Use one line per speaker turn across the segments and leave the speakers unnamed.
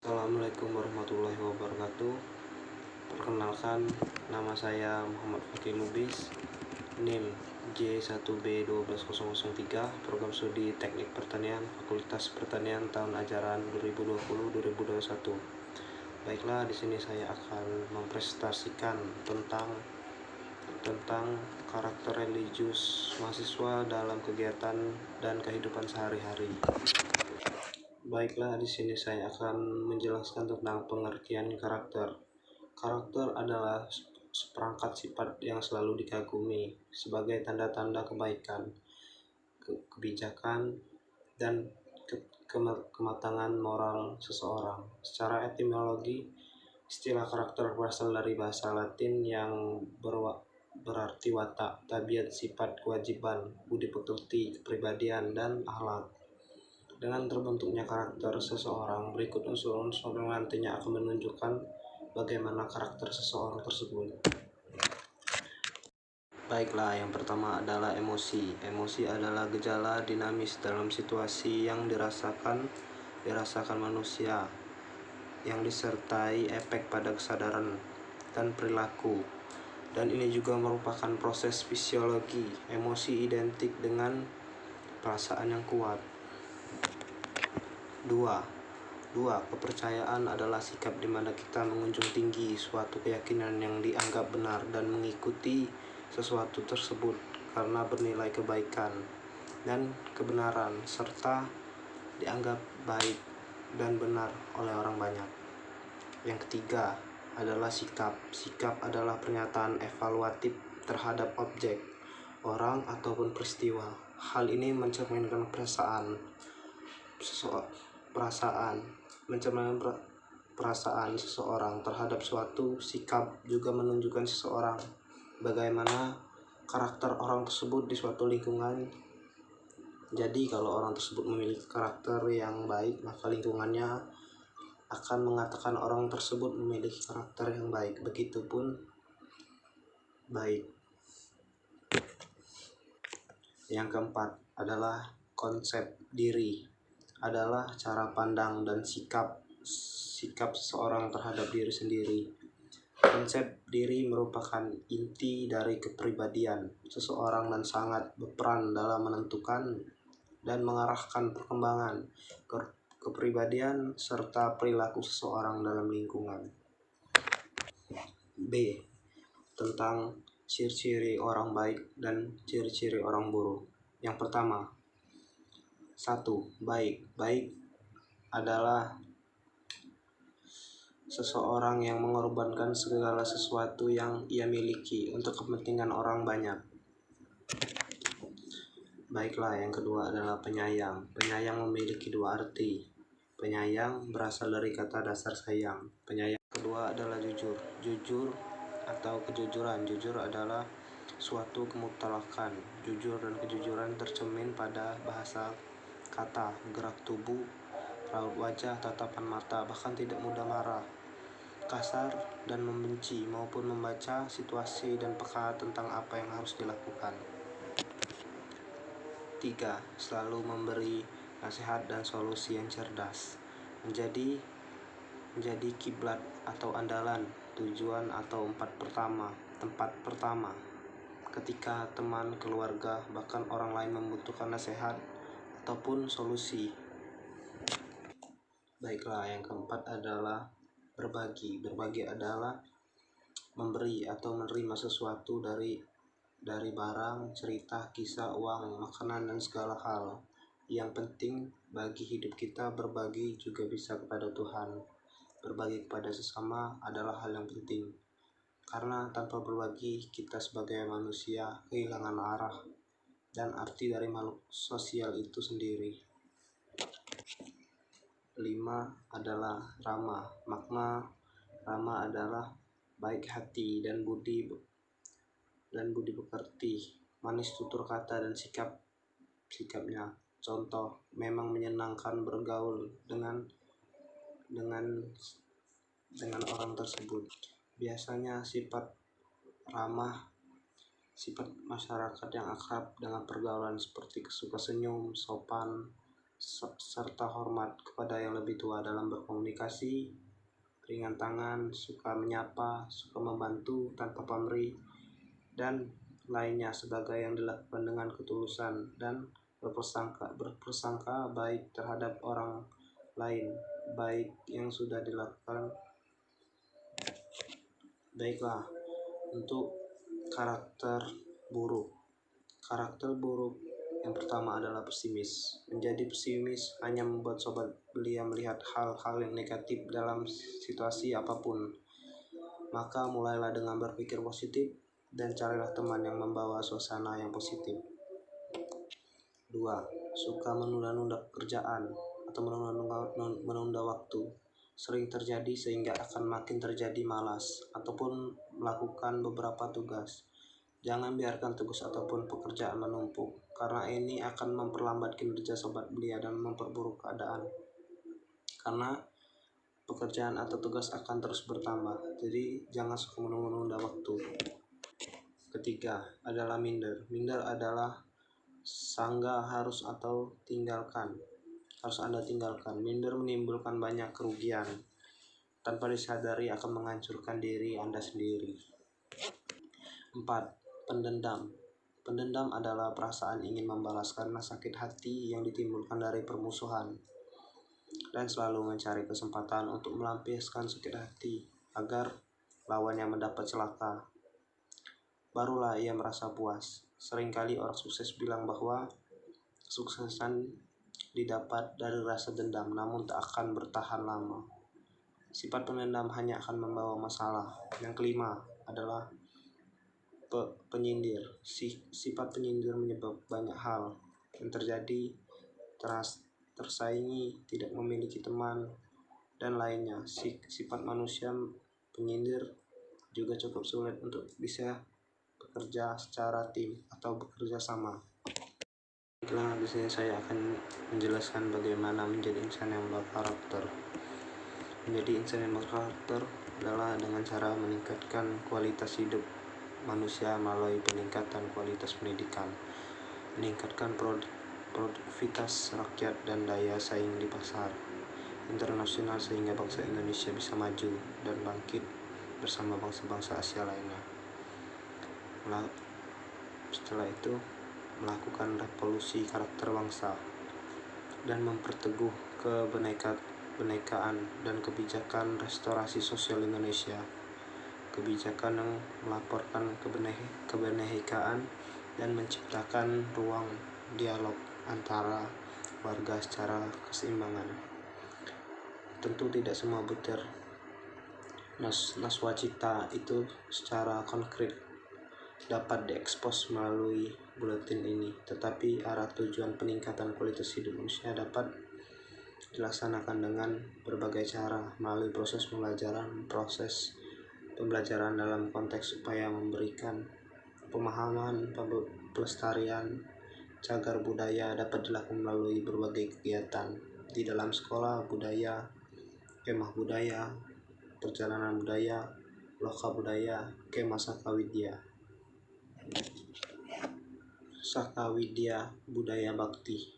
Assalamualaikum warahmatullahi wabarakatuh. Perkenalkan, nama saya Muhammad Fakih Lubis, NIM J1B12003, Program Studi Teknik Pertanian, Fakultas Pertanian, tahun ajaran 2020-2021. Baiklah, di sini saya akan mempresentasikan tentang karakter religius mahasiswa dalam kegiatan dan kehidupan sehari-hari. Baiklah, di sini saya akan menjelaskan tentang pengertian karakter. Karakter adalah seperangkat sifat yang selalu dikagumi sebagai tanda-tanda kebaikan, kebijakan, dan kematangan moral seseorang. Secara etimologi, istilah karakter berasal dari bahasa Latin yang berarti watak, tabiat, sifat, kewajiban, budi pekerti, kepribadian, dan akhlak. Dengan terbentuknya karakter seseorang, berikut unsur-unsur yang nantinya akan menunjukkan bagaimana karakter seseorang tersebut. Baiklah, yang pertama adalah emosi. Emosi adalah gejala dinamis dalam situasi yang dirasakan manusia, yang disertai efek pada kesadaran dan perilaku. Dan ini juga merupakan proses fisiologi. Emosi identik dengan perasaan yang kuat. 2. Kepercayaan adalah sikap di mana kita menjunjung tinggi suatu keyakinan yang dianggap benar dan mengikuti sesuatu tersebut karena bernilai kebaikan dan kebenaran serta dianggap baik dan benar oleh orang banyak. Yang ketiga adalah sikap. Sikap adalah pernyataan evaluatif terhadap objek, orang, ataupun peristiwa. Hal ini mencerminkan perasaan seseorang terhadap suatu. Sikap juga menunjukkan seseorang bagaimana karakter orang tersebut di suatu lingkungan. Jadi kalau orang tersebut memiliki karakter yang baik, maka lingkungannya akan mengatakan orang tersebut memiliki karakter yang baik. Begitupun baik. Yang keempat adalah konsep diri. Adalah cara pandang dan sikap seseorang terhadap diri sendiri. Konsep diri merupakan inti dari kepribadian seseorang dan sangat berperan dalam menentukan dan mengarahkan perkembangan kepribadian serta perilaku seseorang dalam lingkungan. B. Tentang ciri-ciri orang baik dan ciri-ciri orang buruk. Yang pertama, 1. Baik. Baik adalah seseorang yang mengorbankan segala sesuatu yang ia miliki untuk kepentingan orang banyak. Baiklah, yang kedua adalah penyayang. Penyayang memiliki dua arti. Penyayang berasal dari kata dasar sayang. Penyayang kedua adalah jujur. Jujur atau kejujuran. Jujur adalah suatu kemutlakan. Jujur dan kejujuran tercermin pada bahasa kata, gerak tubuh, raut wajah, tatapan mata, bahkan tidak mudah marah, kasar dan membenci, maupun membaca situasi dan peka tentang apa yang harus dilakukan. 3. Selalu memberi nasihat dan solusi yang cerdas. Menjadi kiblat atau andalan, tujuan atau tempat pertama ketika teman, keluarga, bahkan orang lain membutuhkan nasihat ataupun solusi. Baiklah, yang keempat adalah berbagi. Berbagi adalah memberi atau menerima sesuatu dari barang, cerita, kisah, uang, makanan, dan segala hal yang penting bagi hidup kita. Berbagi juga bisa kepada Tuhan. Berbagi kepada sesama adalah hal yang penting, karena tanpa berbagi kita sebagai manusia kehilangan arah dan arti dari makhluk sosial itu sendiri. 5. adalah ramah. Makna ramah adalah baik hati dan budi pekerti, manis tutur kata dan sikapnya. Contoh, memang menyenangkan bergaul dengan orang tersebut. Biasanya sifat ramah, sifat masyarakat yang akrab dengan pergaulan seperti suka senyum, sopan, serta hormat kepada yang lebih tua dalam berkomunikasi, ringan tangan, suka menyapa, suka membantu tanpa pamrih, dan lainnya sebagai yang dilakukan dengan ketulusan dan berprasangka baik terhadap orang lain, baik yang sudah dilakukan. Baiklah, untuk karakter buruk. Karakter buruk yang pertama adalah pesimis. Menjadi pesimis hanya membuat sobat belia melihat hal-hal yang negatif dalam situasi apapun. Maka mulailah dengan berpikir positif dan carilah teman yang membawa suasana yang positif. 2. Suka menunda-nunda pekerjaan atau menunda waktu. Sering terjadi sehingga akan makin terjadi malas ataupun melakukan beberapa tugas. Jangan biarkan tugas ataupun pekerjaan menumpuk, karena ini akan memperlambat kinerja sobat belia dan memperburuk keadaan. Karena pekerjaan atau tugas akan terus bertambah, jadi jangan suka menunda waktu. Ketiga adalah minder. Minder adalah sangga harus Anda tinggalkan. Minder menimbulkan banyak kerugian. Tanpa disadari akan menghancurkan diri Anda sendiri. 4. Pendendam. Pendendam adalah perasaan ingin membalas karena sakit hati yang ditimbulkan dari permusuhan, dan selalu mencari kesempatan untuk melampiaskan sakit hati agar lawannya mendapat celaka. Barulah ia merasa puas. Seringkali orang sukses bilang bahwa kesuksesan didapat dari rasa dendam, namun tak akan bertahan lama. Sifat pendendam hanya akan membawa masalah. Yang kelima adalah penyindir. Sifat penyindir menyebab banyak hal yang terjadi, tersaingi, tidak memiliki teman, dan lainnya. Sifat manusia penyindir juga cukup sulit untuk bisa bekerja secara tim atau bekerja sama. Baiklah, di sini saya akan menjelaskan bagaimana menjadi insan yang berkarakter. Menjadi insan yang berkarakter adalah dengan cara meningkatkan kualitas hidup manusia melalui peningkatan kualitas pendidikan, meningkatkan produktivitas rakyat dan daya saing di pasar internasional sehingga bangsa Indonesia bisa maju dan bangkit bersama bangsa-bangsa Asia lainnya. Setelah itu, melakukan revolusi karakter bangsa dan memperteguh kebenekaan dan kebijakan restorasi sosial Indonesia. Kebijakan yang melaporkan kebenekaan dan menciptakan ruang dialog antara warga secara keseimbangan. Tentu tidak semua butir naswacita itu secara konkret dapat diekspos melalui buletin ini, tetapi arah tujuan peningkatan kualitas hidup manusia dapat dilaksanakan dengan berbagai cara melalui proses pembelajaran dalam konteks upaya memberikan pemahaman pelestarian cagar budaya dapat dilakukan melalui berbagai kegiatan di dalam sekolah budaya, kemah budaya, perjalanan budaya, loka budaya, kemah Sakawidya budaya bakti.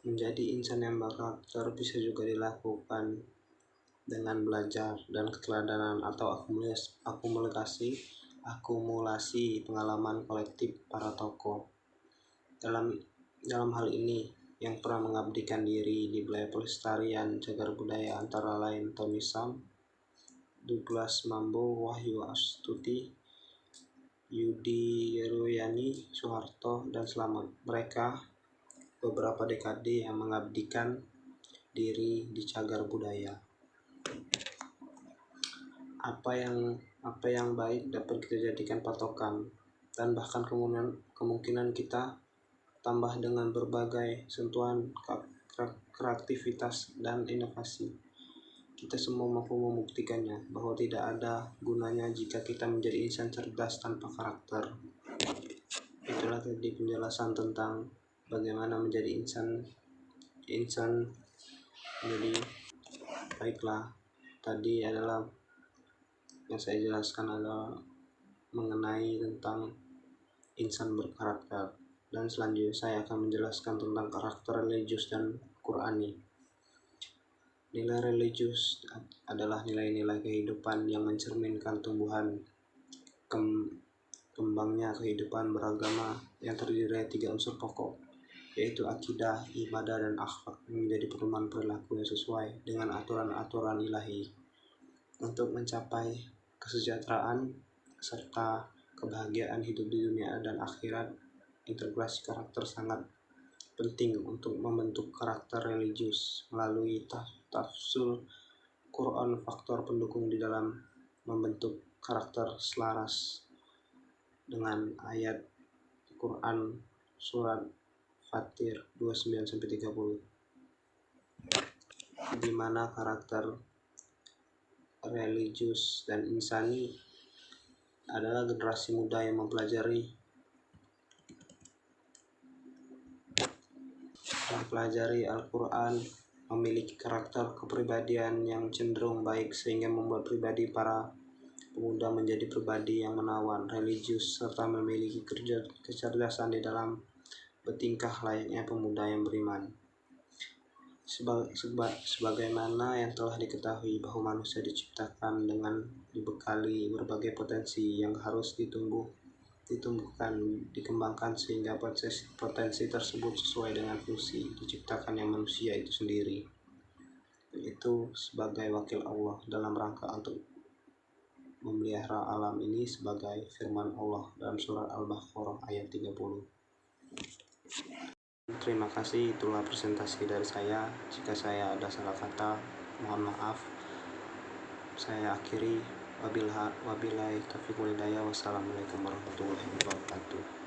Menjadi insan yang berkarakter bisa juga dilakukan dengan belajar dan keteladanan atau akumulasi pengalaman kolektif para tokoh. Dalam hal ini, yang pernah mengabdikan diri di wilayah pelestarian cagar budaya antara lain Tony Sam, Douglas Mambo, Wahyu Astuti, Yudi Ruyani, Soeharto, dan Slamet. Mereka beberapa dekade yang mengabdikan diri di cagar budaya. Apa yang baik dapat kita jadikan patokan, dan bahkan kemungkinan kita tambah dengan berbagai sentuhan kreativitas dan inovasi. Kita semua mampu membuktikannya bahwa tidak ada gunanya jika kita menjadi insan cerdas tanpa karakter. Itulah tadi penjelasan tentang bagaimana menjadi insan. Jadi baiklah, tadi adalah yang saya jelaskan adalah mengenai tentang insan berkarakter. Dan selanjutnya saya akan menjelaskan tentang karakter religius dan Qur'ani. Nilai religius adalah nilai-nilai kehidupan yang mencerminkan tumbuhan kembangnya kehidupan beragama yang terdiri dari 3 unsur pokok, yaitu akidah, ibadah, dan akhlak, yang menjadi pedoman perilaku yang sesuai dengan aturan-aturan ilahi. Untuk mencapai kesejahteraan serta kebahagiaan hidup di dunia dan akhirat, integrasi karakter sangat penting untuk membentuk karakter religius melalui tafsir Quran. Faktor pendukung di dalam membentuk karakter selaras dengan ayat Quran surat Fatir 29-30, di mana karakter religius dan insani adalah generasi muda yang mempelajari Al-Quran, memiliki karakter kepribadian yang cenderung baik sehingga membuat pribadi para pemuda menjadi pribadi yang menawan, religius, serta memiliki kecerdasan di dalam bertingkah layaknya pemuda yang beriman. Sebagaimana yang telah diketahui bahwa manusia diciptakan dengan dibekali berbagai potensi yang harus ditumbuhkan, dikembangkan sehingga potensi tersebut sesuai dengan fungsi diciptakannya manusia itu sendiri, yaitu sebagai wakil Allah dalam rangka untuk memelihara alam ini, sebagai firman Allah dalam surat Al-Baqarah ayat 30. Terima kasih, itulah presentasi dari saya. Jika saya ada salah kata, mohon maaf. Saya akhiri. Wabillahi taufiq wal hidayah. Wassalamualaikum warahmatullahi wabarakatuh.